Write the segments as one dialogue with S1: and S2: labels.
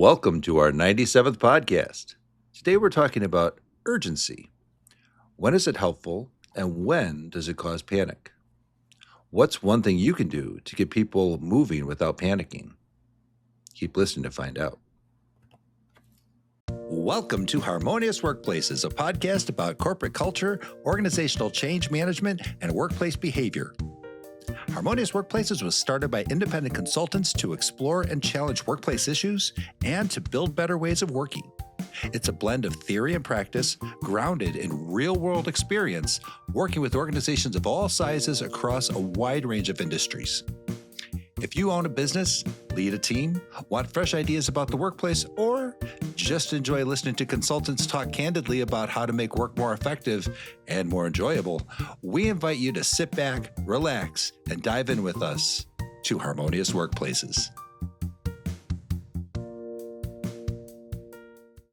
S1: Welcome to our 97th podcast. Today we're talking about urgency. When is it helpful and when does it cause panic? What's one thing you can do to get people moving without panicking? Keep listening to find out. Welcome to Harmonious Workplaces, a podcast about corporate culture, organizational change management, and workplace behavior. Harmonious Workplaces was started by independent consultants to explore and challenge workplace issues and to build better ways of working. It's a blend of theory and practice, grounded in real-world experience, working with organizations of all sizes across a wide range of industries. If you own a business, lead a team, want fresh ideas about the workplace, or just enjoy listening to consultants talk candidly about how to make work more effective and more enjoyable, we invite you to sit back, relax, and dive in with us to Harmonious Workplaces.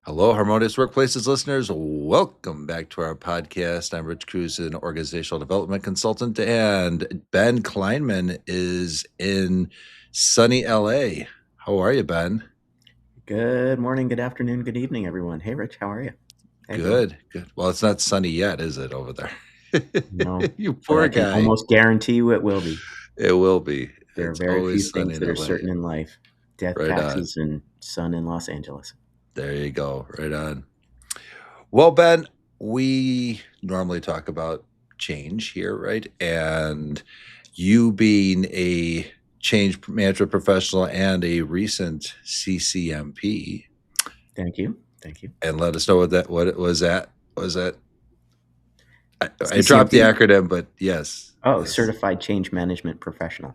S1: Hello, Harmonious Workplaces listeners. Welcome back to our podcast. I'm Rich Cruz, an organizational development consultant, and Ben Kleinman is in sunny LA. How are you, Ben?
S2: Good morning, good afternoon, good evening, everyone. Hey, Rich, how are you?
S1: Good. Well, it's not sunny yet, is it, over there?
S2: No,
S1: You
S2: but
S1: poor
S2: I can
S1: guy.
S2: almost guarantee you it will be.
S1: It will be.
S2: There are
S1: It's
S2: very few
S1: always sunny
S2: things
S1: in
S2: that are
S1: LA.
S2: certain in life. Death,
S1: Right on.
S2: taxes, and sun in Los Angeles.
S1: There you go. Right on. Well, Ben, we normally talk about change here, right? And you being a change management professional and a recent CCMP.
S2: Thank you.
S1: And let us know what it was that. I
S2: CCMP?
S1: dropped the acronym, but yes.
S2: Oh,
S1: yes.
S2: Certified Change Management Professional.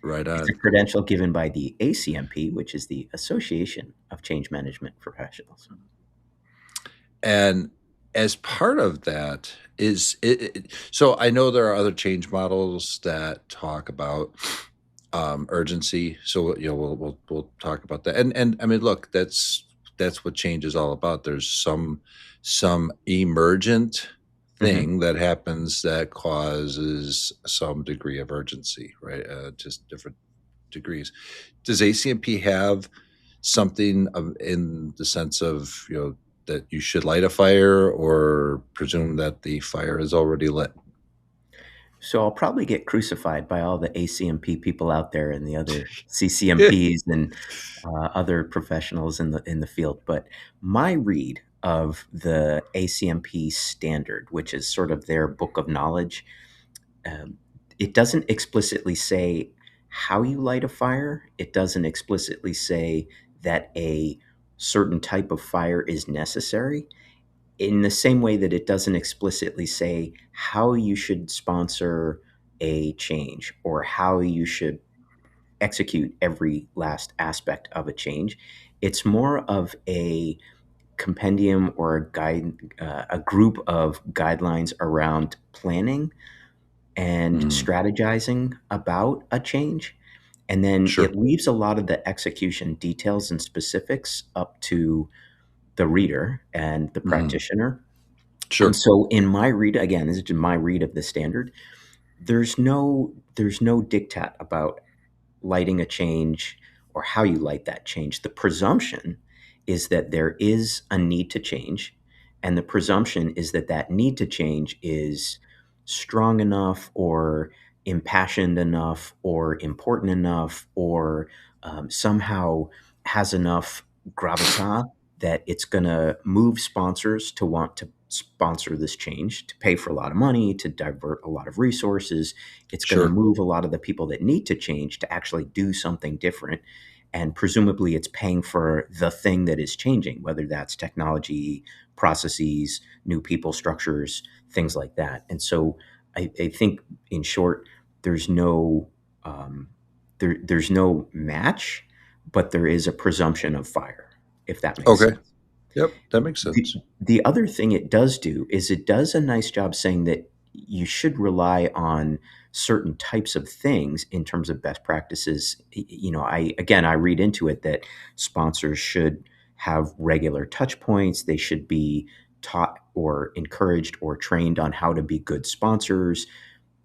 S1: Right on.
S2: It's a credential given by the ACMP, which is the Association of Change Management Professionals.
S1: And as part of that is so I know there are other change models that talk about urgency. So we'll talk about that. And I mean, look, that's what change is all about. There's some emergent thing that happens that causes some degree of urgency, right? Just different degrees. Does ACMP have something in the sense of, that you should light a fire or presume that the fire is already lit?
S2: So I'll probably get crucified by all the ACMP people out there and the other CCMPs and other professionals in the field. But my read of the ACMP standard, which is sort of their book of knowledge, it doesn't explicitly say how you light a fire. It doesn't explicitly say that a certain type of fire is necessary, in the same way that it doesn't explicitly say how you should sponsor a change or how you should execute every last aspect of a change. It's more of a compendium or a guide, a group of guidelines around planning and strategizing about a change. And then it leaves a lot of the execution details and specifics up to the reader and the practitioner.
S1: Sure.
S2: And so in my read, again, this is my read of the standard, there's no diktat about lighting a change or how you light that change. The presumption is that there is a need to change, and the presumption is that that need to change is strong enough or impassioned enough or important enough or somehow has enough gravitas that it's going to move sponsors to want to sponsor this change, to pay for a lot of money, to divert a lot of resources. It's going to move a lot of the people that need to change to actually do something different. And presumably it's paying for the thing that is changing, whether that's technology, processes, new people structures, things like that. And so I think, in short, there's no match, but there is a presumption of fire, if that makes sense.
S1: Yep, that makes sense.
S2: The other thing it does do is it does a nice job saying that you should rely on certain types of things in terms of best practices. I read into it that sponsors should have regular touch points. They should be taught or encouraged or trained on how to be good sponsors.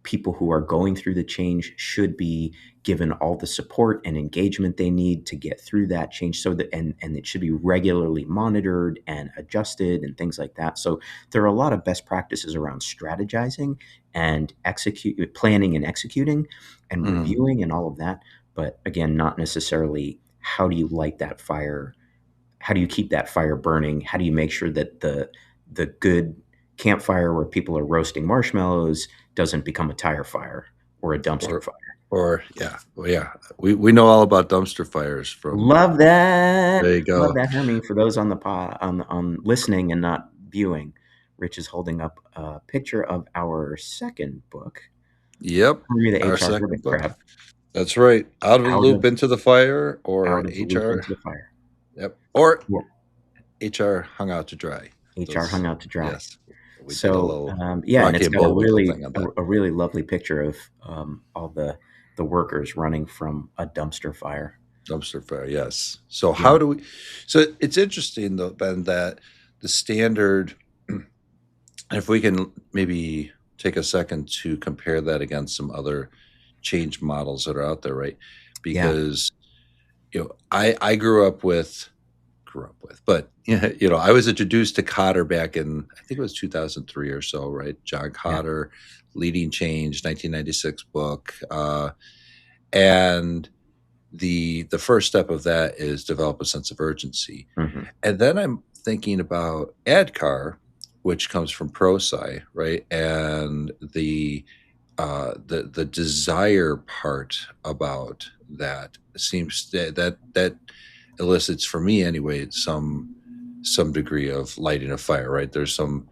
S2: people who are going through the change should be given all the support and engagement they need to get through that change, so that and it should be regularly monitored and adjusted and things like that. So there are a lot of best practices around strategizing and planning and executing and
S1: Mhm.
S2: reviewing and all of that. But again, not necessarily how do you light that fire, how do you keep that fire burning, how do you make sure that the good campfire where people are roasting marshmallows doesn't become a tire fire or a dumpster
S1: Or
S2: fire.
S1: or yeah. Well, yeah. We know all about dumpster fires from
S2: Love that.
S1: there you
S2: Love
S1: go.
S2: that, Hermie. For those on the on listening and not viewing, Rich is holding up a picture of our second book,
S1: Yep.
S2: Hurry the
S1: Our
S2: HR
S1: second
S2: Hermit
S1: book.
S2: Crab,
S1: That's right. Out of the
S2: out
S1: loop
S2: of
S1: into the fire or
S2: out of the loop
S1: HR.
S2: into the fire.
S1: Yep. Or
S2: Well,
S1: HR hung out to dry.
S2: HR
S1: Those
S2: hung out to dry.
S1: yes. We did a
S2: So
S1: little
S2: yeah, and
S1: Rocky
S2: it's
S1: and
S2: got a
S1: Bullwinkle
S2: really
S1: thing on that.
S2: a really lovely picture of all the workers running from a dumpster fire.
S1: Dumpster fire, yes. So
S2: Yeah,
S1: how do we so it's interesting though, Ben, that the standard if we can maybe take a second to compare that against some other change models that are out there, right?
S2: yeah,
S1: Because I grew up with, but I was introduced to Cotter back in I think it was 2003 or so, right? John
S2: yeah.
S1: Cotter, Leading Change, 1996 book, and the first step of that is develop a sense of urgency.
S2: Hmm.
S1: And then I'm thinking about ADKAR, which comes from ProSci, right? And the desire part about that seems that elicits for me anyway some degree of lighting a fire, right? There's some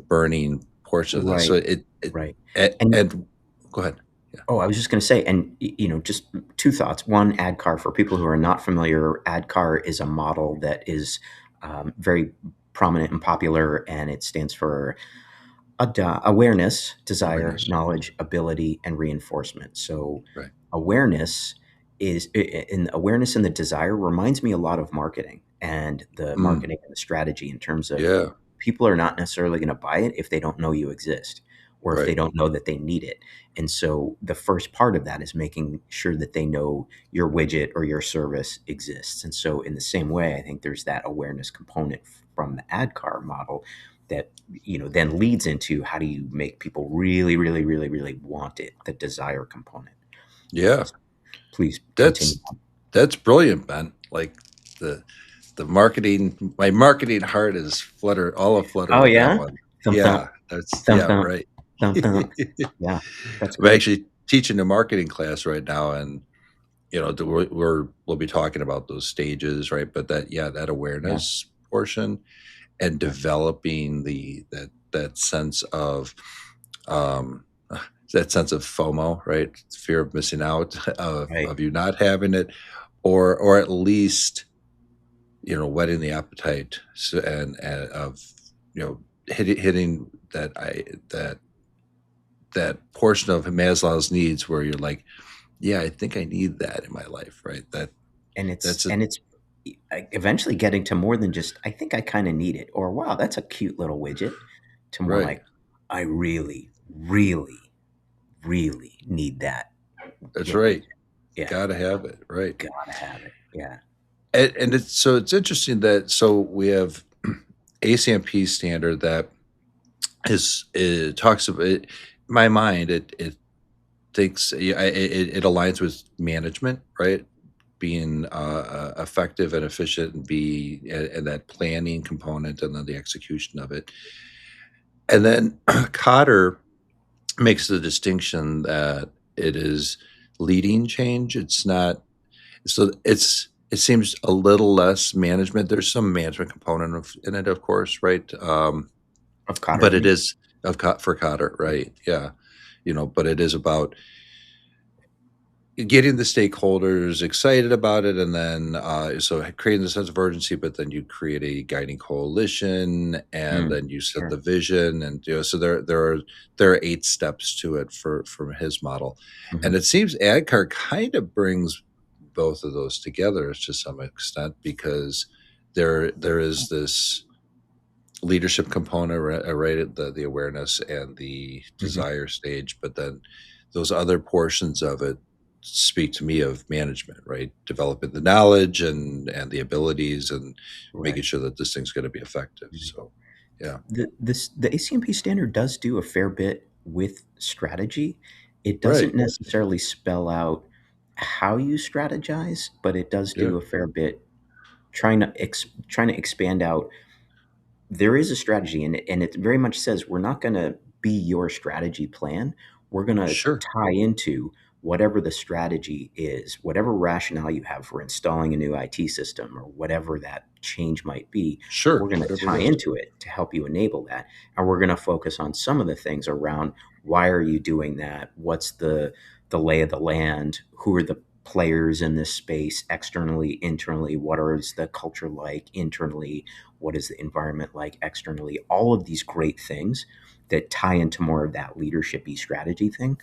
S1: burning portion of this. So
S2: Right,
S1: it
S2: right. And
S1: and go ahead. Yeah.
S2: oh, I was just going to say, and just two thoughts. One, ADKAR, for people who are not familiar, ADKAR is a model that is very prominent and popular, and it stands for awareness, desire,
S1: Awareness.
S2: knowledge, ability, and reinforcement. So
S1: Right.
S2: awareness is in awareness and the desire reminds me a lot of marketing and the
S1: Mm,
S2: marketing and the strategy in terms of
S1: yeah.
S2: people are not necessarily going to buy it if they don't know you exist or if they
S1: Right.
S2: don't know that they need it. And so the first part of that is making sure that they know your widget or your service exists. And so in the same way, I think there's that awareness component from the AdCar model that then leads into how do you make people really, really, really, really want it, the desire component.
S1: Yeah.
S2: So please continue
S1: That's
S2: on.
S1: that's brilliant, Ben. Like the the marketing my marketing heart is all aflutter
S2: Oh
S1: with that
S2: yeah,
S1: one.
S2: thump
S1: Yeah,
S2: thump,
S1: that's
S2: thump
S1: yeah,
S2: thump,
S1: right.
S2: thump thump. Yeah, that's
S1: I'm
S2: great.
S1: actually teaching a marketing class right now, and we'll be talking about those stages, right? But that
S2: Yeah,
S1: awareness portion and
S2: yeah,
S1: developing that sense of um, that sense of FOMO, right? Fear of missing out,
S2: right.
S1: of you not having it, or at least whetting the appetite, and of hitting that portion of Maslow's needs where you're like, yeah, I think I need that in my life, right?
S2: And it's
S1: That's it,
S2: and it's eventually getting to more than just I think I kind of need it or wow, that's a cute little widget, to more
S1: right?
S2: like I really, really, really need that
S1: That's
S2: widget.
S1: right.
S2: Yeah,
S1: Got to have it, right?
S2: gotta have it. Yeah,
S1: And it's interesting that we have ACMP standard that it talks about it. My mind it thinks yeah, it aligns with management, right? Being effective and efficient and and that planning component and then the execution of it. And then Cotter makes the distinction that it is leading change. It's not so it seems a little less management. There's some management component in it, of course, right?
S2: of Cotter,
S1: But
S2: you
S1: it
S2: mean?
S1: is for Cotter, right? Yeah, but it is about getting the stakeholders excited about it, and then so creating the sense of urgency. But then you create a guiding coalition, and
S2: Mm,
S1: then you set
S2: sure.
S1: the vision, and so there are 8 steps to it from his model, and
S2: Hmm.
S1: it seems ADKAR kind of brings both of those together to some extent because there is this. leadership component, right? The awareness and the
S2: Mhm.
S1: desire stage, but then those other portions of it speak to me of management, right? Developing the knowledge and the abilities and making
S2: Right.
S1: sure that this thing's going to be effective.
S2: Right.
S1: So, yeah,
S2: The ACMP standard does do a fair bit with strategy. It
S1: right,
S2: doesn't necessarily spell out how you strategize, but it does
S1: yeah,
S2: do a fair bit trying to expand out there is a strategy, and it very much says we're not going to be your strategy plan. We're going to
S1: sure,
S2: tie into whatever the strategy is, whatever rationale you have for installing a new IT system or whatever that change might be.
S1: sure,
S2: We're going to
S1: whatever
S2: tie
S1: it is.
S2: into it to help you enable that, and we're going to focus on some of the things around why are you doing that? What's the lay of the land? Who are the players in this space externally, internally? What is the culture like internally? What is the environment like externally? All of these great things that tie into more of that leadershipy strategy thing.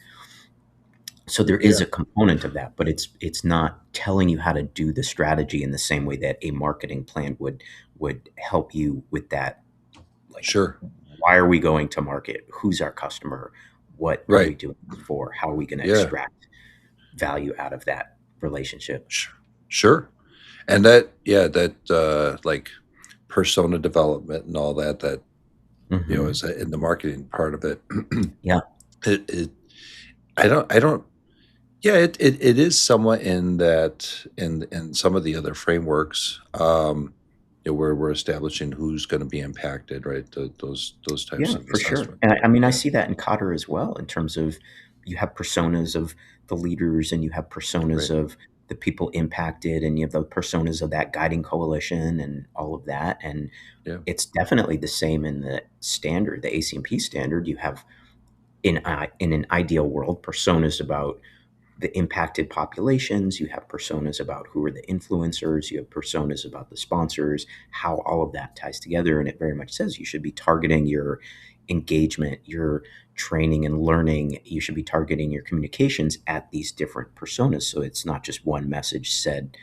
S2: So there is
S1: Yeah,
S2: a component of that, but it's not telling you how to do the strategy in the same way that a marketing plan would help you with that. Like,
S1: sure,
S2: why are we going to market? Who's our customer? What are we
S1: right,
S2: doing this for? How are we going to
S1: yeah,
S2: extract value out of that relationship?
S1: sure. And that, yeah, that like persona development and all that,
S2: Hmm.
S1: is in the marketing part of it.
S2: Yeah,
S1: it I don't yeah, it is somewhat in that in some of the other frameworks, where we're establishing who's going to be impacted, right? Those types
S2: yeah,
S1: of
S2: for sure.
S1: assessments.
S2: And I mean, I
S1: Yeah,
S2: see that in Cotter as well, in terms of you have personas of the leaders and you have personas
S1: right.
S2: of the people impacted and you have the personas of that guiding coalition and all of that. And
S1: Yeah,
S2: it's definitely the same in the standard, the ACMP standard. You have in an ideal world personas about the impacted populations, you have personas about who are the influencers, you have personas about the sponsors, how all of that ties together. And it very much says you should be targeting your engagement, your training and learning. You should be targeting your communications at these different personas. So it's not just one message said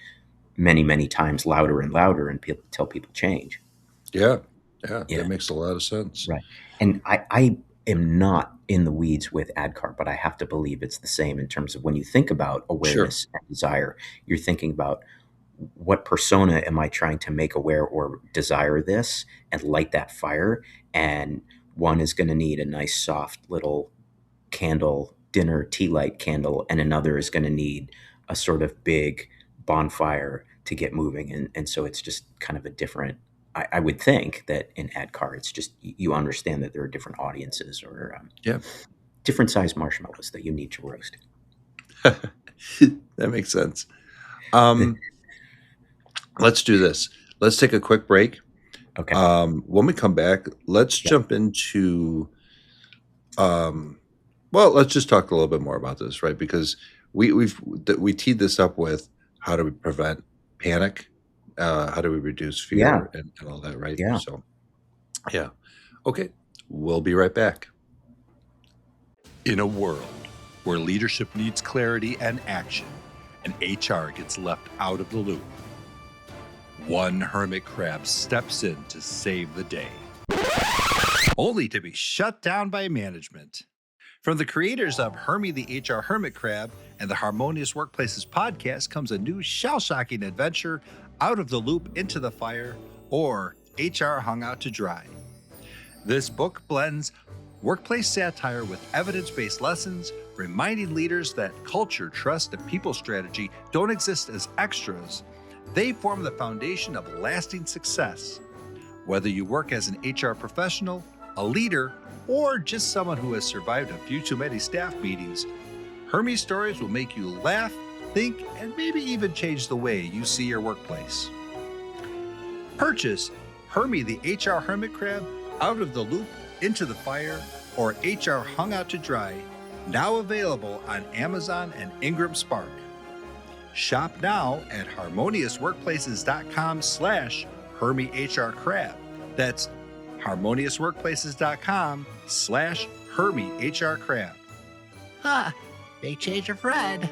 S2: many, many times louder and louder until people change.
S1: yeah, yeah. That
S2: Yeah.
S1: makes a lot of sense.
S2: Right. And I am not in the weeds with ADKAR, but I have to believe it's the same in terms of when you think about
S1: Sure.
S2: awareness and desire, you're thinking about what persona am I trying to make aware or desire this and light that fire. And one is going to need a nice, soft little candle, dinner tea light candle, and another is going to need a sort of big bonfire to get moving. And so it's just kind of a different. I would think that in ADKAR, it's just you understand that there are different audiences or
S1: Yeah,
S2: different size marshmallows that you need to roast.
S1: that makes sense. Um, let's do this. Let's take a quick break.
S2: Okay.
S1: When we come back, let's
S2: Yep.
S1: jump into Um, well, let's just talk a little bit more about this, right? Because we teed this up with how do we prevent panic, how do we reduce
S2: Yeah.
S1: fear, and all that, right?
S2: Yeah.
S1: So, yeah, okay, we'll be right back. In a world where leadership needs clarity and action, and HR gets left out of the loop, one hermit crab steps in to save the day, only to be shut down by management. From the creators of Hermie the HR Hermit Crab and the Harmonious Workplaces podcast comes a new shell-shocking adventure, Out of the Loop into the Fire, or HR Hung Out to Dry. This book blends workplace satire with evidence-based lessons, reminding leaders that culture, trust, and people strategy don't exist as extras. They form the foundation of lasting success. Whether you work as an HR professional, a leader, or just someone who has survived a few too many staff meetings, Hermes stories will make you laugh, think, and maybe even change the way you see your workplace. Purchase Hermie the HR Hermit Crab, Out of the Loop, Into the Fire, or HR Hung Out to Dry, now available on Amazon and Ingram Spark. Shop now at harmoniousworkplaces.com/Hermie HR Crab. That's harmoniousworkplaces.com/Hermie HR Crab.
S3: Huh. Big change for Fred.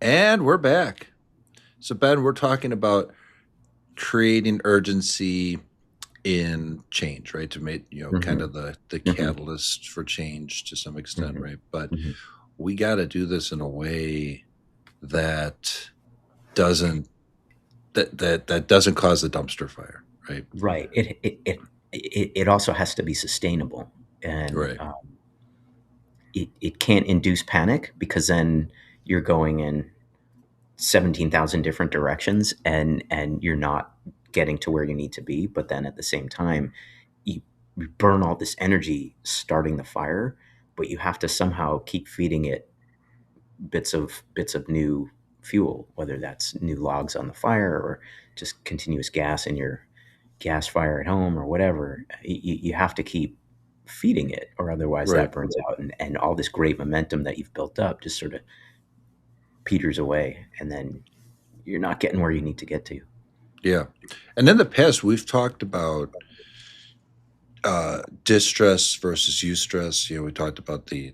S1: And we're back. So, Ben, we're talking about creating urgency in change, right? To make, kind
S2: Hmm.
S1: of the
S2: Hmm.
S1: catalyst for change to some extent,
S2: Hmm.
S1: right? But
S2: Hmm.
S1: we got to do this in a way that doesn't that doesn't cause a dumpster fire, right?
S2: Right. It also has to be sustainable, and
S1: Right,
S2: it can't induce panic, because then you're going in 17,000 different directions, and you're not getting to where you need to be. But then at the same time, you, you burn all this energy starting the fire, but you have to somehow keep feeding it bits of new fuel, whether that's new logs on the fire or just continuous gas in your gas fire at home or whatever. You have to keep feeding it, or otherwise
S1: right,
S2: that burns out, and all this great momentum that you've built up just sort of peters away, and then you're not getting where you need to get to.
S1: yeah. And in the past, we've talked about distress versus eustress. We talked about the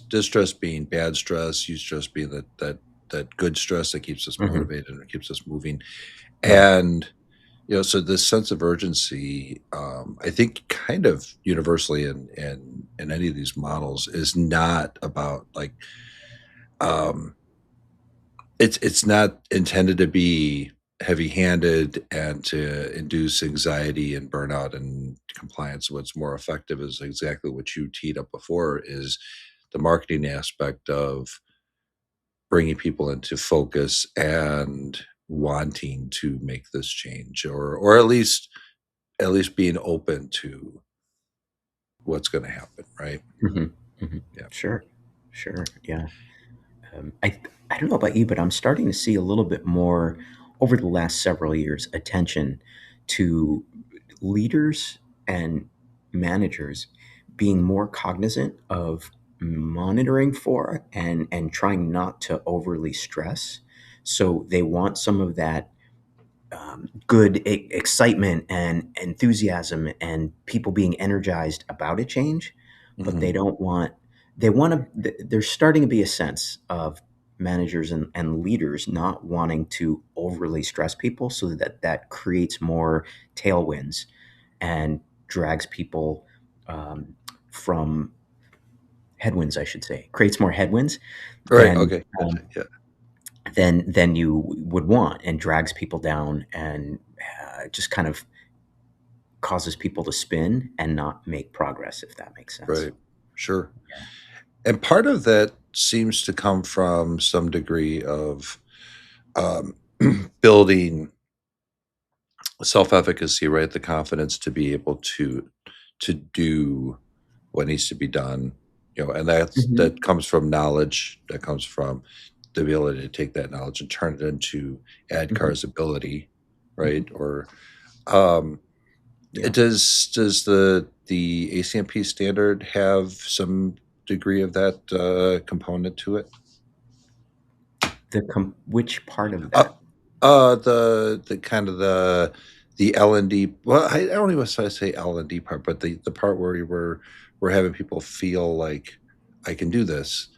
S1: distress being bad stress, eustress being that good stress that keeps us
S2: Hmm.
S1: motivated and keeps us moving.
S2: Right.
S1: And so this sense of urgency, I think, kind of universally in any of these models, is not about like, um, it's not intended to be heavy-handed and to induce anxiety and burnout and compliance. What's more effective is exactly what you teed up before, is the marketing aspect of bringing people into focus and wanting to make this change, or at least being open to what's going to happen, right?
S2: Hmm. Hmm.
S1: Yeah,
S2: Sure. Sure. Yeah. I don't know about you, but I'm starting to see a little bit more over the last several years attention to leaders and managers being more cognizant of monitoring for and trying not to overly stress. So they want some of that good excitement and enthusiasm and people being energized about a change, but
S1: hmm,
S2: they want to, there's starting to be a sense of managers and leaders not wanting to overly stress people, so that that creates more tailwinds and drags people um, from headwinds, I should say, creates more headwinds
S1: right.
S2: than
S1: Okay, gotcha. Yeah,
S2: than you would want, and drags people down, and just kind of causes people to spin and not make progress, if that makes sense.
S1: right, sure. And part of that seems to come from some degree of um, building self-efficacy, right? The confidence to be able to do what needs to be done, and that
S2: Hmm.
S1: comes from knowledge. That comes from the ability to take that knowledge and turn it into
S2: Hmm.
S1: ADKAR's ability, right?
S2: Hmm.
S1: Or um,
S2: Yeah.
S1: does the ACMP standard have some degree of that component to it?
S2: Which part of
S1: Uh,
S2: that?
S1: the kind of the L&D. Well, I don't even want to say L&D part, but the part where we're having people feel like I can do this,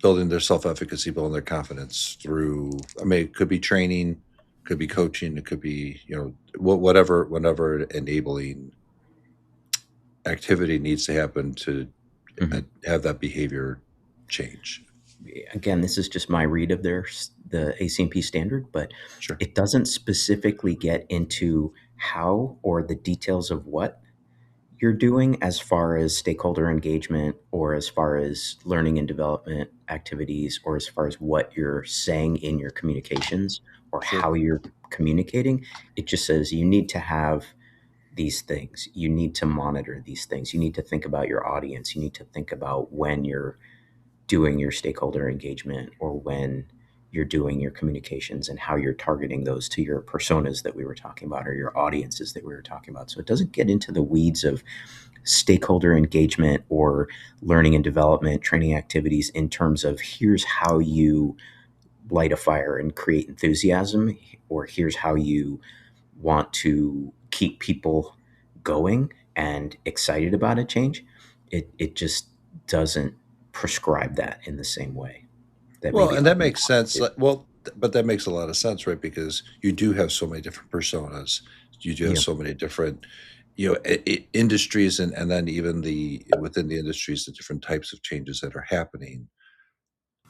S1: building their self-efficacy, building their confidence through. I mean, it could be training, could be coaching, it could be whatever enabling activity needs to happen to
S2: Hmm.
S1: have that behavior change.
S2: Again, this is just my read of the ACMP standard, but
S1: Sure,
S2: it doesn't specifically get into how or the details of what you're doing as far as stakeholder engagement, or as far as learning and development activities, or as far as what you're saying in your communications or
S1: sure.
S2: how you're communicating. It just says you need to have these things. You need to monitor these things. You need to think about your audience. You need to think about when you're doing your stakeholder engagement, or when you're doing your communications, and how you're targeting those to your personas that we were talking about, or your audiences that we were talking about. So it doesn't get into the weeds of stakeholder engagement or learning and development training activities in terms of here's how you light a fire and create enthusiasm, or here's how you want to keep people going and excited about a change. It just doesn't prescribe that in the same way that
S1: Well,
S2: maybe
S1: and that
S2: other
S1: makes
S2: models
S1: sense.
S2: do.
S1: Well, but that makes a lot of sense, right? Because you do have so many different personas. You do have
S2: Yeah.
S1: so many different, industries, and then even the within the industries, the different types of changes that are happening.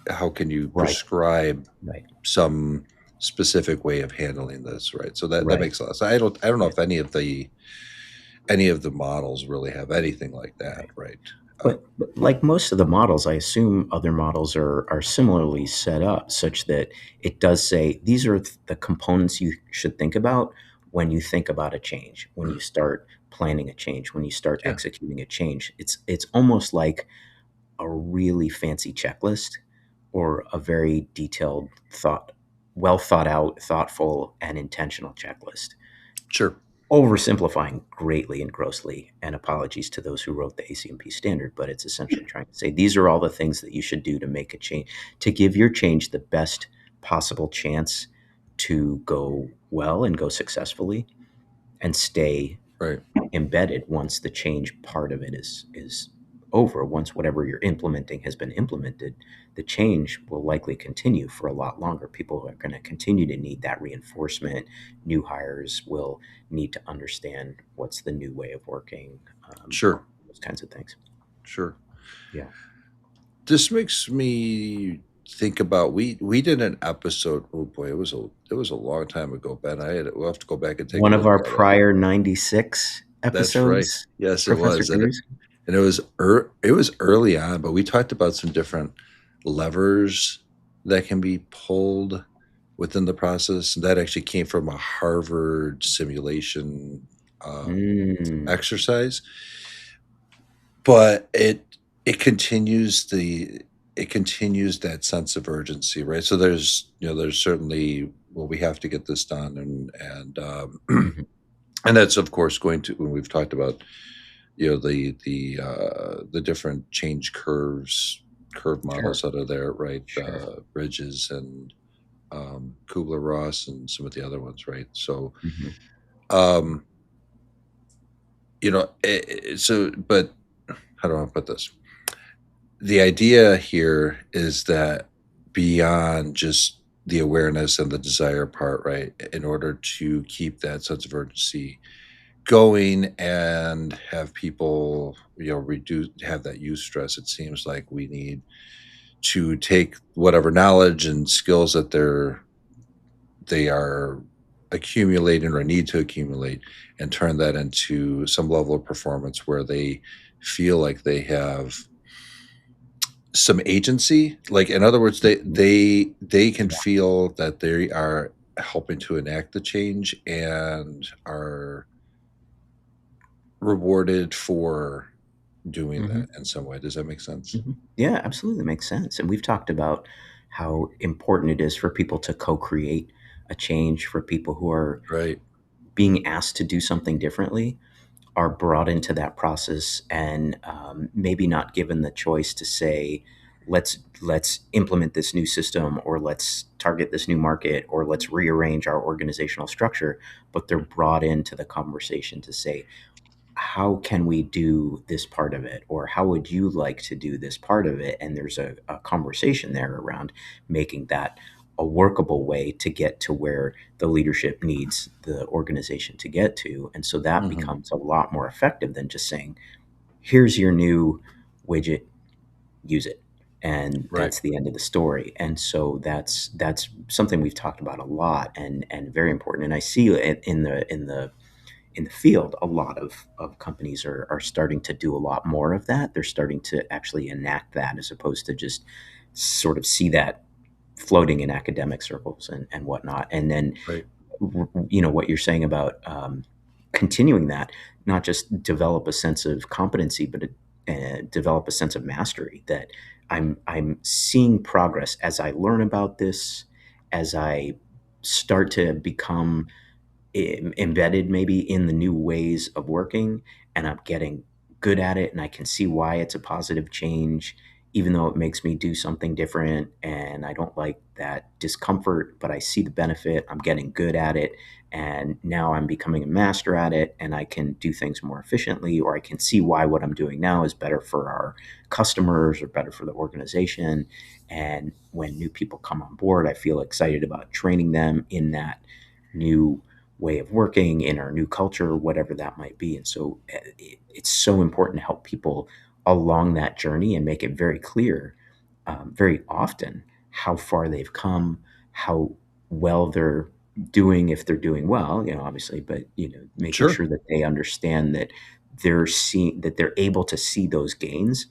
S1: How can you
S2: Right.
S1: prescribe
S2: Right.
S1: some specific way of handling this, right? So that
S2: Right.
S1: makes a lot of sense. I don't know
S2: Yeah.
S1: if any of the models really have anything like that,
S2: Right.
S1: right?
S2: But like most of the models, I assume other models are similarly set up such that it does say these are the components you should think about when you think about a change, when you start planning a change, when you start
S1: Yeah,
S2: executing a change. It's almost like a really fancy checklist or a very detailed well thought out, thoughtful, and intentional checklist.
S1: sure,
S2: Oversimplifying greatly and grossly, and apologies to those who wrote the ACMP standard, but it's essentially trying to say these are all the things that you should do to make a change, to give your change the best possible chance to go well and go successfully and stay
S1: right,
S2: embedded once the change part of it is over. Once whatever you're implementing has been implemented, the change will likely continue for a lot longer. People are going to continue to need that reinforcement. New hires will need to understand what's the new way of working,
S1: sure,
S2: those kinds of things.
S1: sure.
S2: Yeah.
S1: This makes me think about we did an episode. Oh boy, it was a long time ago, Ben. We'll have to go back and take a
S2: One of
S1: look
S2: our
S1: at it.
S2: prior 96
S1: That's right.
S2: episodes,
S1: Yes, it
S2: Professor
S1: was,
S2: Cruz.
S1: and it was early on, but we talked about some different levers that can be pulled within the process. And that actually came from a Harvard simulation
S2: Mm,
S1: exercise, but it continues that sense of urgency, right? So there's certainly, well, we have to get this done, and
S2: mhm.
S1: and that's of course going to, when we've talked about the different change curve
S2: Sure,
S1: models that are there, right?
S2: sure.
S1: Bridges and Kubler Ross and some of the other ones, right? So
S2: Mhm.
S1: um, but how do I put this? The idea here is that beyond just the awareness and the desire part, right? In order to keep that sense of urgency going and have people, reduce have that use stress, it seems like we need to take whatever knowledge and skills that they are accumulating or need to accumulate and turn that into some level of performance where they feel like they have some agency. Like, in other words,
S2: Mhm.
S1: they can
S2: Yeah.
S1: feel that they are helping to enact the change and are rewarded for doing
S2: Mhm.
S1: that in some way. Does that make sense?
S2: Yeah, absolutely makes sense. And we've talked about how important it is for people to co-create a change, for people who are
S1: Right.
S2: being asked to do something differently are brought into that process and maybe not given the choice to say, let's implement this new system or let's target this new market or let's rearrange our organizational structure, but they're brought into the conversation to say, how can we do this part of it, or how would you like to do this part of it, and there's a conversation there around making that a workable way to get to where the leadership needs the organization to get to. And so that
S1: Hmm.
S2: becomes a lot more effective than just saying, here's your new widget, use it, and
S1: Right.
S2: that's the end of the story. And so that's something we've talked about a lot and very important. And I see it in the field, a lot of companies are starting to do a lot more of that. They're starting to actually enact that as opposed to just sort of see that floating in academic circles and whatnot. And then,
S1: Right.
S2: what you're saying about continuing that, not just develop a sense of competency, but develop a sense of mastery that I'm seeing progress as I learn about this, as I start to become embedded maybe in the new ways of working and I'm getting good at it and I can see why it's a positive change. even though it makes me do something different and I don't like that discomfort, but I see the benefit, I'm getting good at it, and now I'm becoming a master at it, and I can do things more efficiently, or I can see why what I'm doing now is better for our customers or better for the organization. And when new people come on board, I feel excited about training them in that new way of working, in our new culture, whatever that might be. And so it's so important to help people along that journey and make it very clear, very often, how far they've come, how well they're doing, if they're doing well, obviously, but making
S1: Sure.
S2: sure that they understand that they're able to see those gains.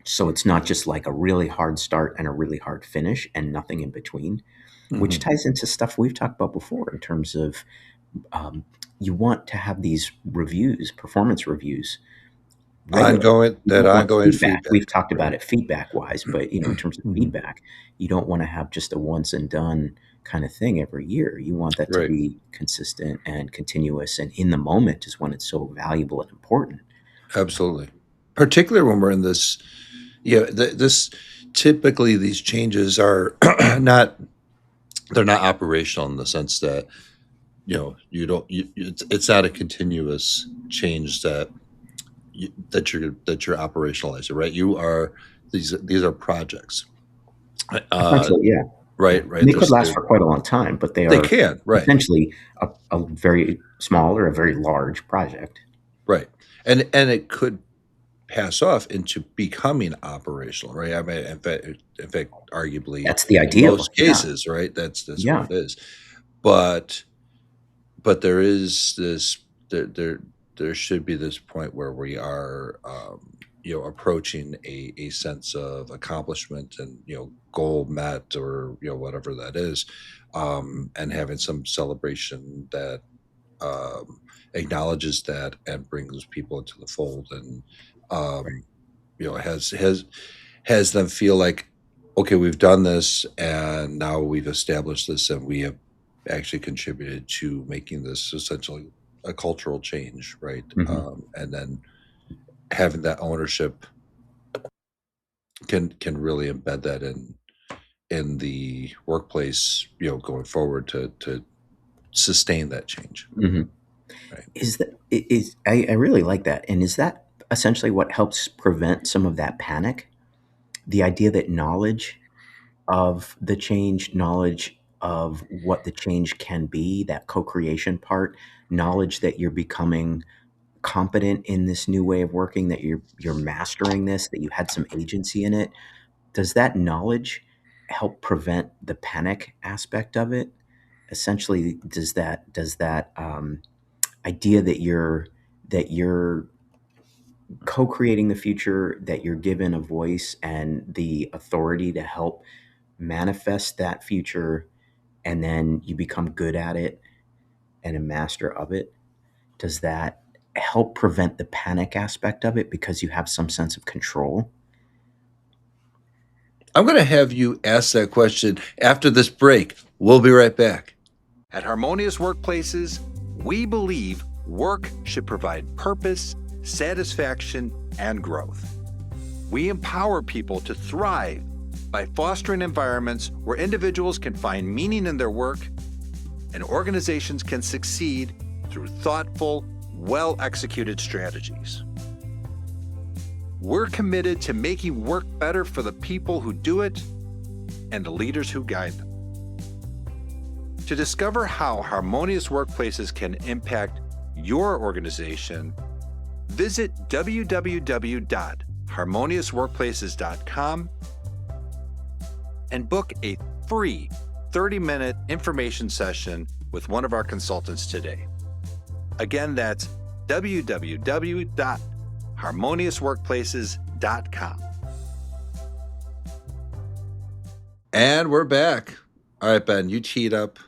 S2: So it's not just like a really hard start and a really hard finish and nothing in between, which
S1: Mhm.
S2: ties into stuff we've talked about before in terms of, um, you want to have these reviews, performance reviews, regularly. You
S1: That
S2: don't want
S1: ongoing
S2: feedback.
S1: feedback,
S2: We've talked about
S1: right?
S2: it feedback wise, but in terms of
S1: Mhm.
S2: feedback, you don't want to have just a once and done kind of thing every year. You want that to
S1: Right.
S2: be consistent and continuous, and in the moment is when it's so valuable and important.
S1: Absolutely. Particularly when we're in this, this typically these changes are not, they're not operational in the sense that, you don't, it's not a continuous change that you're operationalizing, right? You are, these are projects. Uh,
S2: Essentially, yeah, yeah.
S1: right,
S2: And
S1: right.
S2: they could last for quite a long time, but they
S1: They
S2: are
S1: can, right.
S2: essentially a very small or a very large project.
S1: Right. And it could pass off into becoming operational, right? I mean, in fact, arguably,
S2: That's the
S1: in
S2: ideal.
S1: most
S2: Yeah,
S1: cases, right? That's what
S2: yeah.
S1: it is. But there is this, there should be this point where we are, approaching a sense of accomplishment and goal met, or whatever that is, and having some celebration that, um, acknowledges that and brings people into the fold, and, um, has them feel like, okay, we've done this, and now we've established this, and we have actually contributed to making this essentially a cultural change, right?
S2: Hmm.
S1: And then having that ownership can really embed that in the workplace, going forward, to sustain that change,
S2: Hmm.
S1: right?
S2: I really like that. And is that essentially what helps prevent some of that panic? The idea that knowledge of the change, knowledge of what the change can be, that co-creation part, knowledge that you're becoming competent in this new way of working, that you're mastering this, that you had some agency in it. Does that knowledge help prevent the panic aspect of it? Essentially, does that idea that you're co-creating the future, that you're given a voice and the authority to help manifest that future, and then you become good at it and a master of it, does that help prevent the panic aspect of it because you have some sense of control?
S1: I'm going to have you ask that question after this break. We'll be right back. At Harmonious Workplaces, we believe work should provide purpose, satisfaction, and growth. We empower people to thrive by fostering environments where individuals can find meaning in their work and organizations can succeed through thoughtful, well executed strategies. We're committed to making work better for the people who do it and the leaders who guide them. To discover how harmonious workplaces can impact your organization, visit www.harmoniousworkplaces.com and book a free 30-minute information session with one of our consultants today. Again, that's www.harmoniousworkplaces.com. And we're back. All right, Ben, you teed up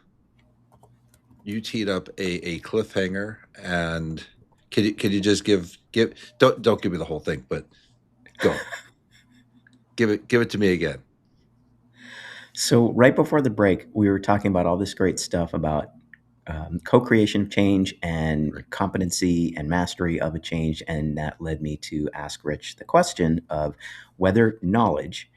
S1: a cliffhanger, and could you just give don't give me the whole thing, but go. Give it to me again.
S2: So right before the break, we were talking about all this great stuff about co-creation of change and
S1: Right.
S2: competency and mastery of a change. And that led me to ask Rich the question of whether knowledge,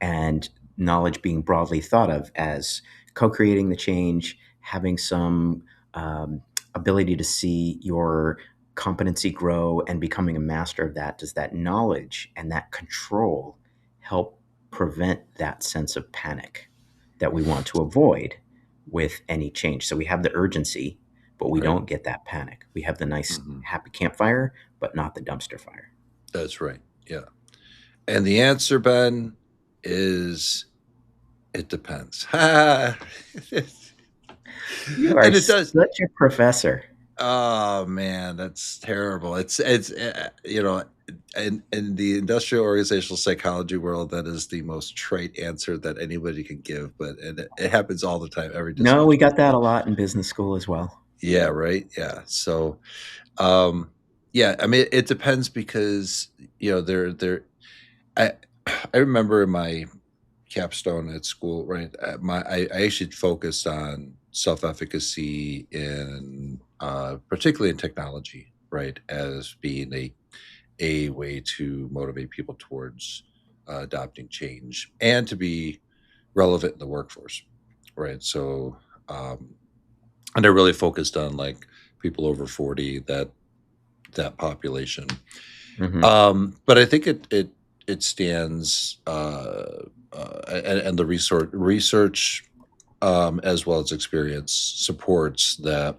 S2: and knowledge being broadly thought of as co-creating the change, having some ability to see your competency grow and becoming a master of that, does that knowledge and that control help prevent that sense of panic that we want to avoid with any change? So we have the urgency, but we
S1: Right.
S2: don't get that panic. We have the nice
S1: Mhm.
S2: happy campfire, but not the dumpster fire.
S1: That's right. Yeah. And the answer, Ben, is it depends. And
S2: You are
S1: it does.
S2: such a professor.
S1: Oh man, that's terrible. It's in the industrial organizational psychology world, that is the most trite answer that anybody can give, but it happens all the time, every
S2: No, we
S1: discussion.
S2: got that a lot in business school as well.
S1: Yeah, right. Yeah. So, um, yeah, I mean, it depends because there. I I remember in my capstone at school, right? I actually focused on self-efficacy in particularly in technology, right, as being a way to motivate people towards adopting change and to be relevant in the workforce, right? So, um, and I really focused on like people over 40, that population.
S2: Hmm.
S1: But I think it stands and the research as well as experience supports that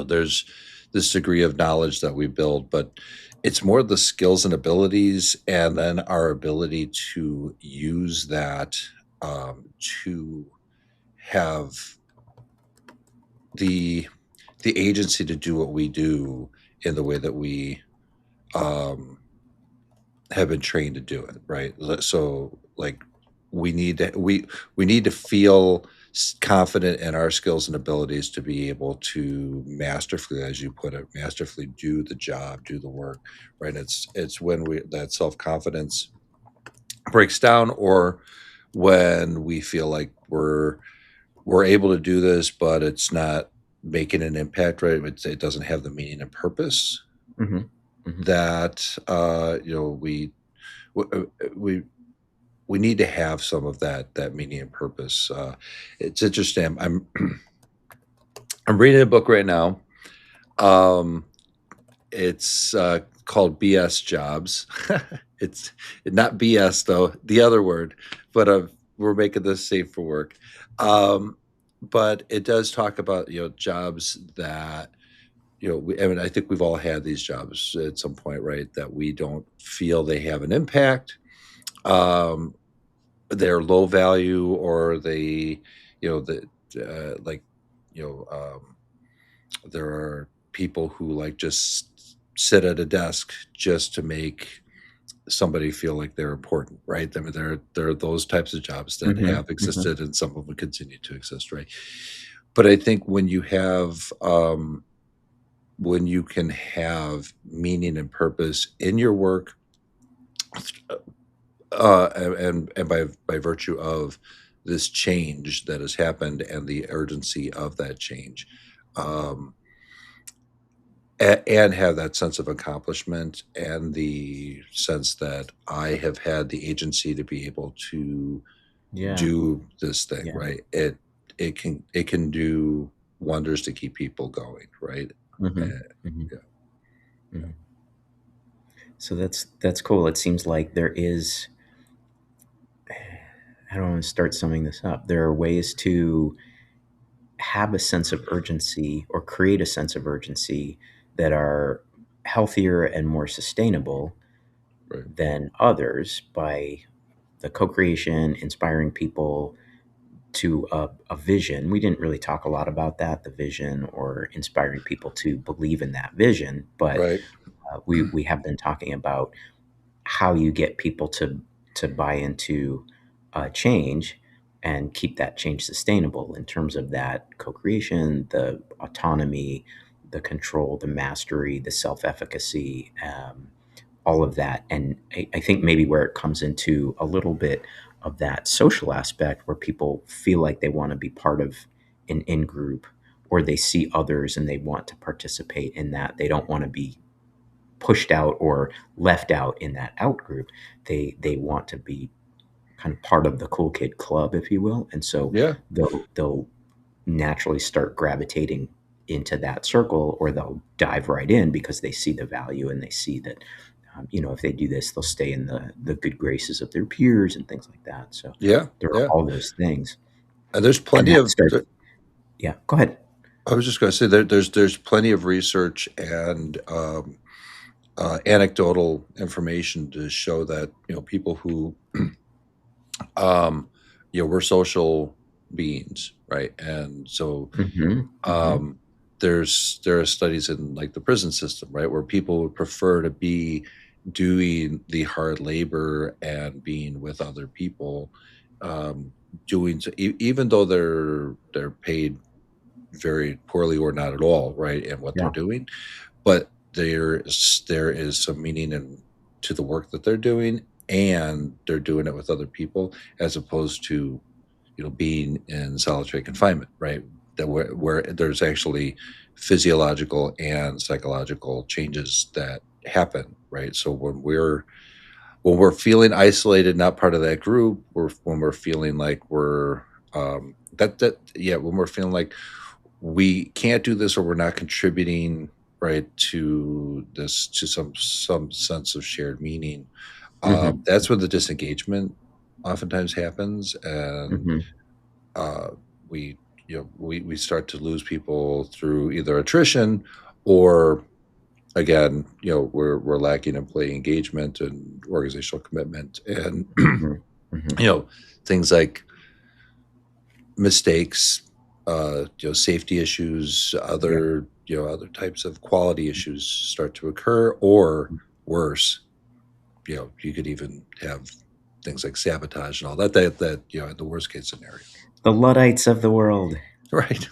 S1: there's this degree of knowledge that we build, but it's more the skills and abilities, and then our ability to use that to have the the agency to do what we do in the way that we um, have been trained to do it, right? So like we need to feel confident in our skills and abilities to be able to masterfully, as you put it, masterfully do the job, do the work, right? It's when we that self-confidence breaks down, or when we feel like we're able to do this, but it's not making an impact, right? It doesn't have the meaning and purpose
S2: Hmm. Hmm.
S1: that we we we need to have some of that meaning and purpose. It's interesting. I'm reading a book right now. Um, it's called BS Jobs. It's not BS though, the other word, but we're making this safe for work. Um, but it does talk about jobs that I mean, I think we've all had these jobs at some point, right? That we don't feel they have an impact. Um, they're low value, or they the like you know there are people who like just sit at a desk just to make somebody feel like they're important, right? I mean, there are those types of jobs that
S2: Hmm.
S1: have
S2: Hmm.
S1: existed, and some of them continue to exist, right? But I think when you can have meaning and purpose in your work, and by virtue of this change that has happened and the urgency of that change, um, and have that sense of accomplishment and the sense that I have had the agency to be able to
S2: Yeah.
S1: do this thing,
S2: Yeah.
S1: right? It can do wonders to keep people going, right?
S2: Hmm.
S1: Uh,
S2: Hmm.
S1: yeah, yeah,
S2: Hmm. So that's cool. It seems like there is. I don't want to start summing this up. There are ways to have a sense of urgency or create a sense of urgency that are healthier and more sustainable
S1: right,
S2: than others by the co-creation, inspiring people to a vision. We didn't really talk a lot about that, the vision, or inspiring people to believe in that vision, but
S1: right,
S2: we have been talking about how you get people to buy into change and keep that change sustainable in terms of that co-creation, the autonomy, the control, the mastery, the self-efficacy, all of that. And I think maybe where it comes into a little bit of that social aspect where people feel like they want to be part of an in-group or they see others and they want to participate in that. They don't want to be pushed out or left out in that out group. They want to be kind of part of the cool kid club, if you will, and so
S1: Yeah.
S2: they'll naturally start gravitating into that circle, or they'll dive right in because they see the value and they see that if they do this, they'll stay in the good graces of their peers and things like that. So
S1: Yeah.
S2: there are
S1: Yeah.
S2: all those things,
S1: And there's
S2: and
S1: plenty
S2: that
S1: of.
S2: starts. Yeah, go ahead.
S1: I was just going to say there's plenty of research and anecdotal information to show that people who um, we're social beings, right? And so
S2: Hmm. Hmm.
S1: um, there are studies in like the prison system, right, where people would prefer to be doing the hard labor and being with other people, um, even though they're paid very poorly or not at all, right, in what they're
S2: Yeah.
S1: doing, but there is some meaning in to the work that they're doing, and they're doing it with other people as opposed to being in solitary confinement, right? That where there's actually physiological and psychological changes that happen, right? So when we're feeling isolated, not part of that group, when we're feeling like we're when we're feeling like we can't do this or we're not contributing, right, to this, to some sense of shared meaning,
S2: Hmm.
S1: that's when the disengagement oftentimes happens, and
S2: Hmm.
S1: uh, we start to lose people through either attrition or, again, we're lacking employee engagement and organizational commitment, and
S2: Hmm. Hmm.
S1: things like mistakes, safety issues,
S2: Yeah.
S1: other types of quality issues start to occur, or worse, you could even have things like sabotage and all that in the worst case scenario.
S2: The Luddites of the world.
S1: Right.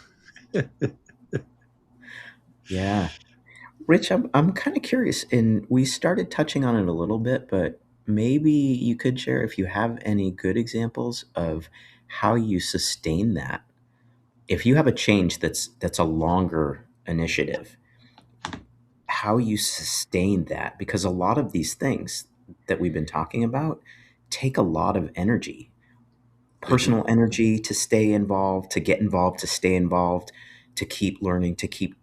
S2: Yeah. Rich, I'm kind of curious, and we started touching on it a little bit, but maybe you could share if you have any good examples of how you sustain that. If you have a change that's a longer initiative, how you sustain that, because a lot of these things that we've been talking about take a lot of energy,
S1: They do.
S2: personal energy to stay involved, to get involved, to stay involved, to keep learning, to keep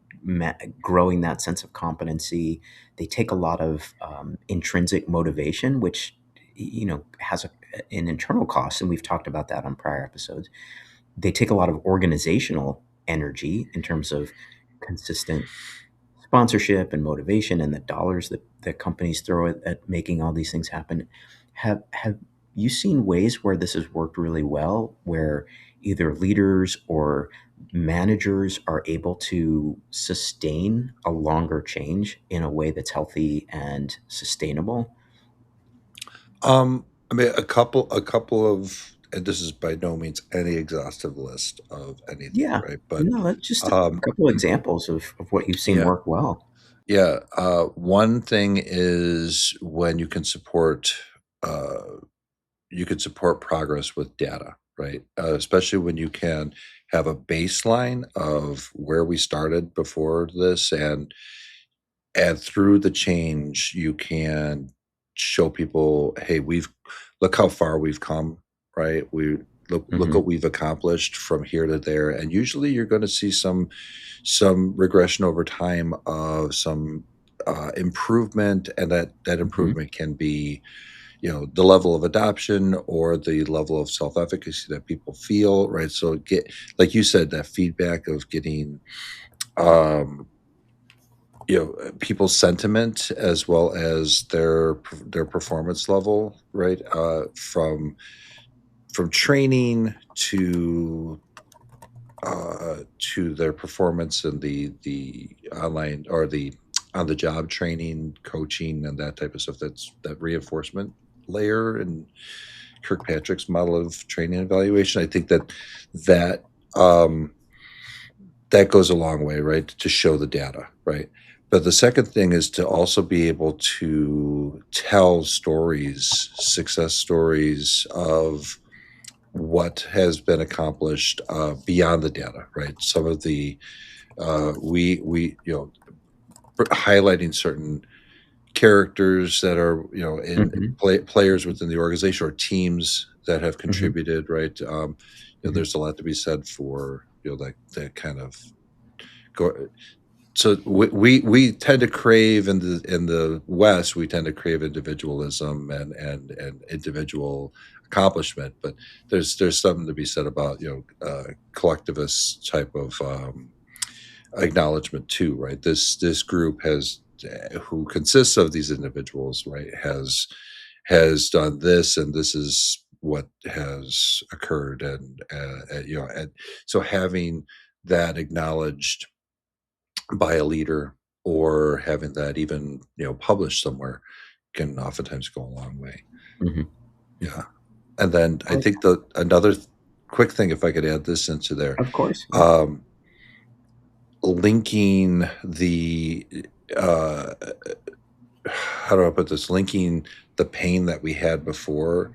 S2: growing that sense of competency. They take a lot of intrinsic motivation, which has an internal cost, and we've talked about that on prior episodes. They take a lot of organizational energy in terms of consistent sponsorship and motivation and the dollars that companies throw at making all these things happen. Have you seen ways where this has worked really well, where either leaders or managers are able to sustain a longer change in a way that's healthy and sustainable?
S1: I mean, a couple of, and this is by no means any exhaustive list of anything,
S2: Yeah.
S1: right? But
S2: No, that's just a
S1: um,
S2: couple examples of what you've seen
S1: yeah,
S2: work well.
S1: yeah. One thing is when uh, you can support progress with data, right? Especially when you can have a baseline of where we started before this, and through the change, you can show people, hey, we've look how far we've come, right? We look
S2: Hmm.
S1: what we've accomplished from here to there, and usually you're going to see some regression over time of some improvement, and that
S2: Hmm.
S1: improvement can be the level of adoption or the level of self-efficacy that people feel, right? So get, like you said, that feedback of getting um people's sentiment as well as their performance level, right? From training to their performance and the online or the on the job training, coaching, and that type of stuff. That's that reinforcement layer and Kirkpatrick's model of training and evaluation. I think that um, that goes a long way, right? To show the data, right? But the second thing is to also be able to tell stories, success stories of what has been accomplished beyond the data, right? Some of the we highlighting certain characters that are in
S2: Mhm,
S1: players within the organization or teams that have
S2: mhm,
S1: contributed, right?
S2: mhm,
S1: There's a lot to be said for that kind of go. So we tend to crave in the West, we tend to crave individualism and individual accomplishment, but there's something to be said about collectivist type of acknowledgement too, right? This group has who consists of these individuals, right, has done this, and this is what has occurred, and so having that acknowledged by a leader or having that even published somewhere can oftentimes go a long way.
S2: mhm.
S1: Yeah. And then I
S2: Oh,
S1: think the another quick thing, if I could add this into there,
S2: of course, yeah.
S1: um, linking the uh, how do I put this? Linking the pain that we had before,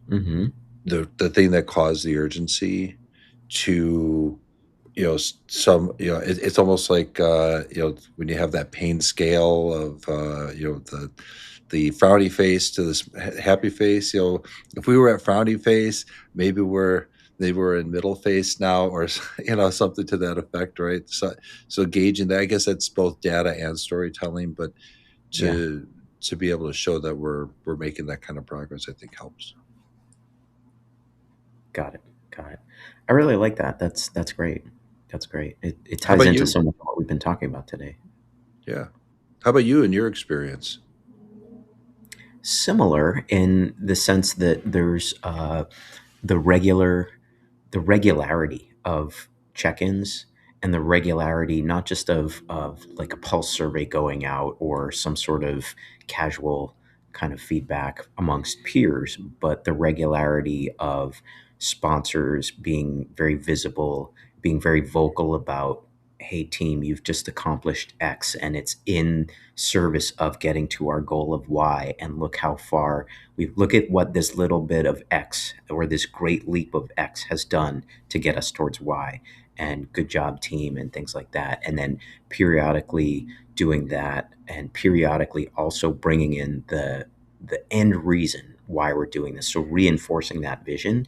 S2: Mhm.
S1: the thing that caused the urgency, to some it's almost like when you have that pain scale of the frowny face to this happy face. If we were at frowny face, maybe we're in middle face now, or something to that effect, right? So gauging that, I guess that's both data and storytelling, but
S2: Yeah,
S1: to be able to show that we're making that kind of progress, I think helps.
S2: got it, got it. I really like that. That's great. That's great. It
S1: How
S2: ties
S1: about
S2: into
S1: you?
S2: so much of what we've been talking about today.
S1: Yeah. How about you and your experience?
S2: Similar in the sense that there's the regular the regularity of check-ins and the regularity not just of like a pulse survey going out or some sort of casual kind of feedback amongst peers, but the regularity of sponsors being very visible, being very vocal about, hey team, you've just accomplished X and it's in service of getting to our goal of Y, and look how far we look at what this little bit of X or this great leap of X has done to get us towards Y, and good job team and things like that. And then periodically doing that, and periodically also bringing in the end reason why we're doing this, so reinforcing that vision,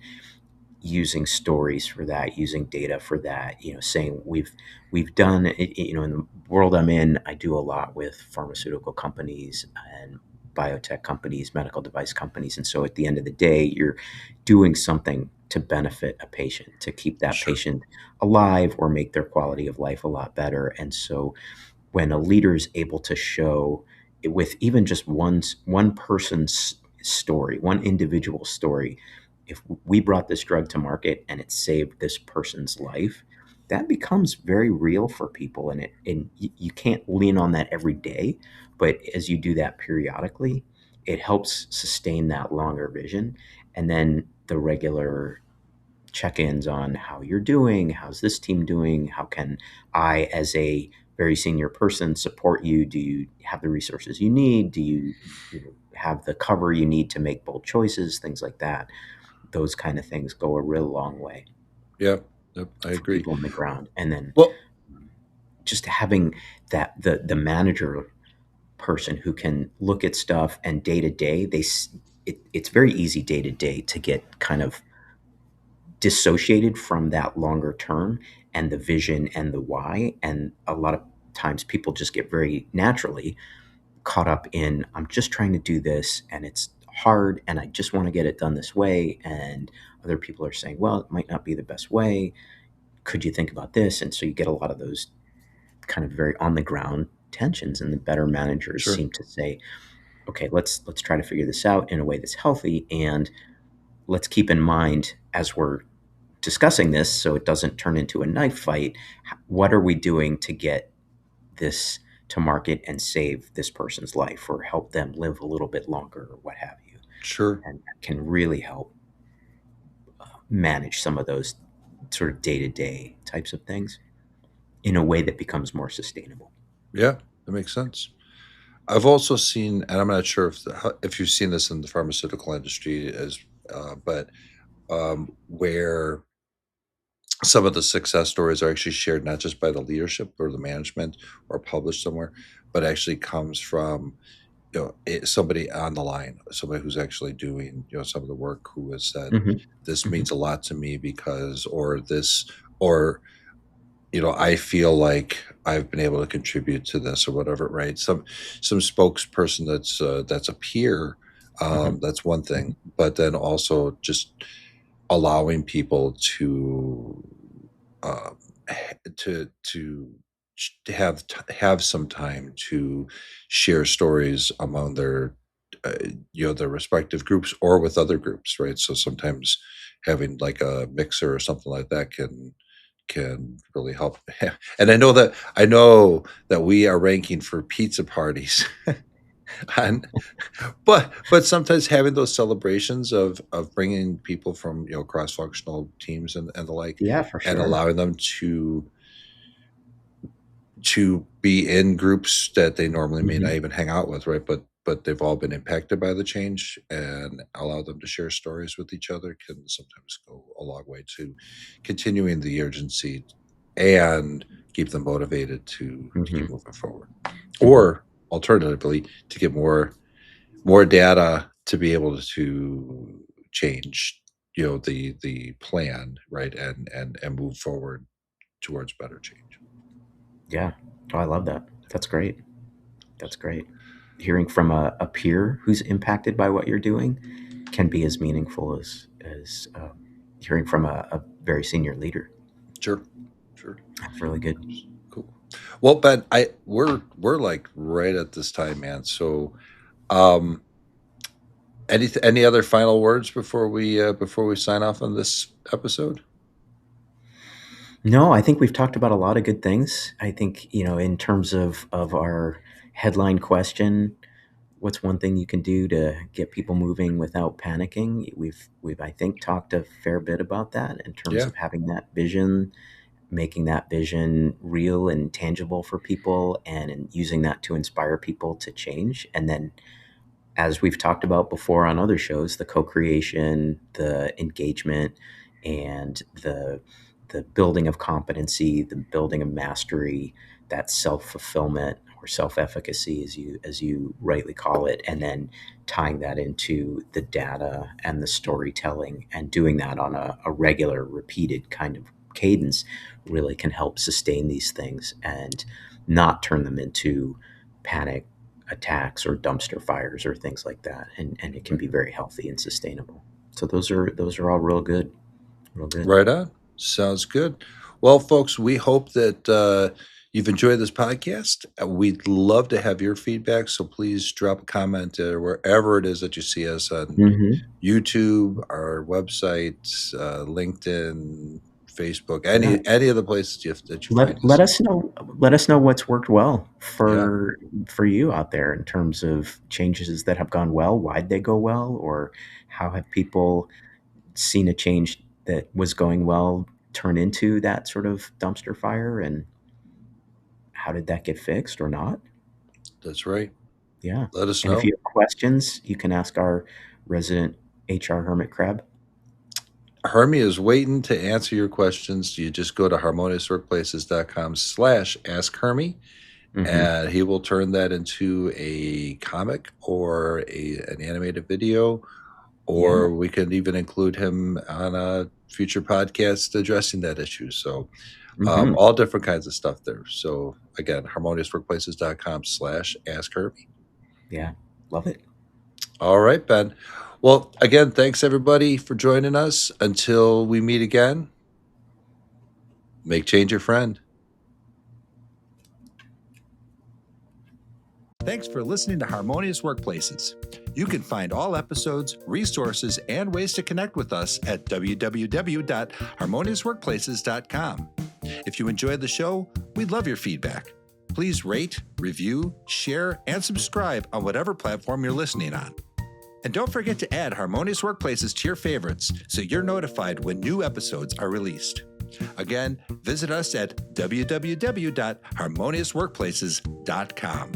S2: using stories for that, using data for that, saying we've done it, in the world I'm in, I do a lot with pharmaceutical companies and biotech companies, medical device companies. And so at the end of the day, you're doing something to benefit a patient, to keep that
S1: Sure.
S2: patient alive or make their quality of life a lot better. And so when a leader is able to show with even just one person's story, one individual story, if we brought this drug to market and it saved this person's life, that becomes very real for people. And you can't lean on that every day, but as you do that periodically, it helps sustain that longer vision. And then the regular check-ins on how you're doing, how's this team doing, how can I as a very senior person support you, do you have the resources you need, do you have the cover you need to make bold choices, things like that. Those kind of things go a real long way
S1: Yep. Yep. I
S2: for
S1: agree.
S2: people on the ground. And then
S1: Well,
S2: just having that the manager person who can look at stuff and day to day, it's very easy day to day to get kind of dissociated from that longer term and the vision and the why. And a lot of times people just get very naturally caught up in, I'm just trying to do this and it's hard and I just want to get it done this way. And other people are saying, well, it might not be the best way. Could you think about this? And so you get a lot of those kind of very on the ground tensions, and the better managers
S1: sure.
S2: seem to say, okay, let's try to figure this out in a way that's healthy, and let's keep in mind as we're discussing this so it doesn't turn into a knife fight, what are we doing to get this to market and save this person's life or help them live a little bit longer or what have you.
S1: Sure.
S2: And that can really help manage some of those sort of day-to-day types of things in a way that becomes more sustainable.
S1: Yeah, that makes sense. I've also seen, and I'm not sure if you've seen this in the pharmaceutical industry, but where some of the success stories are actually shared not just by the leadership or the management or published somewhere, but actually comes from somebody on the line, somebody who's actually doing some of the work, who has said,
S2: Hmm.
S1: this
S2: Hmm.
S1: means a lot to me because, or this, or I feel like I've been able to contribute to this or whatever, right? Some spokesperson that's a peer,
S2: Hmm.
S1: that's one thing, but then also just allowing people to um, to have some time to share stories among uh, their respective groups or with other groups, right? So sometimes having like a mixer or something like that can really help. And I know that we are ranking for pizza parties, and but sometimes having those celebrations of bringing people from cross functional teams and the like,
S2: Yeah, for
S1: and
S2: sure.
S1: allowing them to be in groups that they normally may not
S2: Hmm.
S1: even hang out with, right? But they've all been impacted by the change, and allow them to share stories with each other can sometimes go a long way to continuing the urgency and keep them motivated to keep
S2: Hmm.
S1: moving forward.
S2: Hmm.
S1: Or alternatively, to get more data to be able to change the plan, right, and move forward towards better change.
S2: Yeah. Oh, I love that. That's great. That's great. Hearing from a peer who's impacted by what you're doing can be as meaningful as hearing from a very senior leader.
S1: Sure, sure.
S2: That's really good.
S1: Cool. Well, Ben, we're like right at this time, man. So, um, any other final words before we sign off on this episode?
S2: No, I think we've talked about a lot of good things. I think, in terms of our headline question, what's one thing you can do to get people moving without panicking? We've I think talked a fair bit about that in terms
S1: Yeah,
S2: of having that vision, making that vision real and tangible for people, and in using that to inspire people to change. And then, as we've talked about before on other shows, the co-creation, the engagement, and the building of competency, the building of mastery, that self-fulfillment or self-efficacy, as you rightly call it, and then tying that into the data and the storytelling, and doing that on a regular, repeated kind of cadence, really can help sustain these things and not turn them into panic attacks or dumpster fires or things like that, and it can
S1: right,
S2: be very healthy and sustainable. So those are all real good, real good.
S1: right on. Sounds good. Well, folks, we hope that you've enjoyed this podcast. We'd love to have your feedback, so please drop a comment wherever it is that you see us on
S2: Hmm.
S1: YouTube, our website, LinkedIn, Facebook,
S2: Yeah.
S1: any of the places that you find
S2: Let
S1: us.
S2: us know what's worked well
S1: Yeah,
S2: for you out there in terms of changes that have gone well. Why'd they go well, or how have people seen a change that was going well turn into that sort of dumpster fire, and how did that get fixed or not?
S1: that's right.
S2: Yeah.
S1: Let us
S2: And if
S1: know.
S2: you have questions, you can ask our resident HR hermit crab.
S1: Hermie is waiting to answer your questions. You just go to harmoniousworkplaces.com/ask Hermie,
S2: Hmm.
S1: and he will turn that into a comic or an animated video,
S2: Yeah.
S1: or we can even include him on a future podcast addressing that issue. So
S2: Hmm.
S1: all different kinds of stuff there. So again, harmoniousworkplaces.com/ask Hermie.
S2: Yeah. Love it.
S1: All right, Ben. Well, again, thanks everybody for joining us. Until we meet again, make change your friend. Thanks for listening to Harmonious Workplaces. You can find all episodes, resources, and ways to connect with us at www.harmoniousworkplaces.com. If you enjoyed the show, we'd love your feedback. Please rate, review, share, and subscribe on whatever platform you're listening on. And don't forget to add Harmonious Workplaces to your favorites so you're notified when new episodes are released. Again, visit us at www.harmoniousworkplaces.com.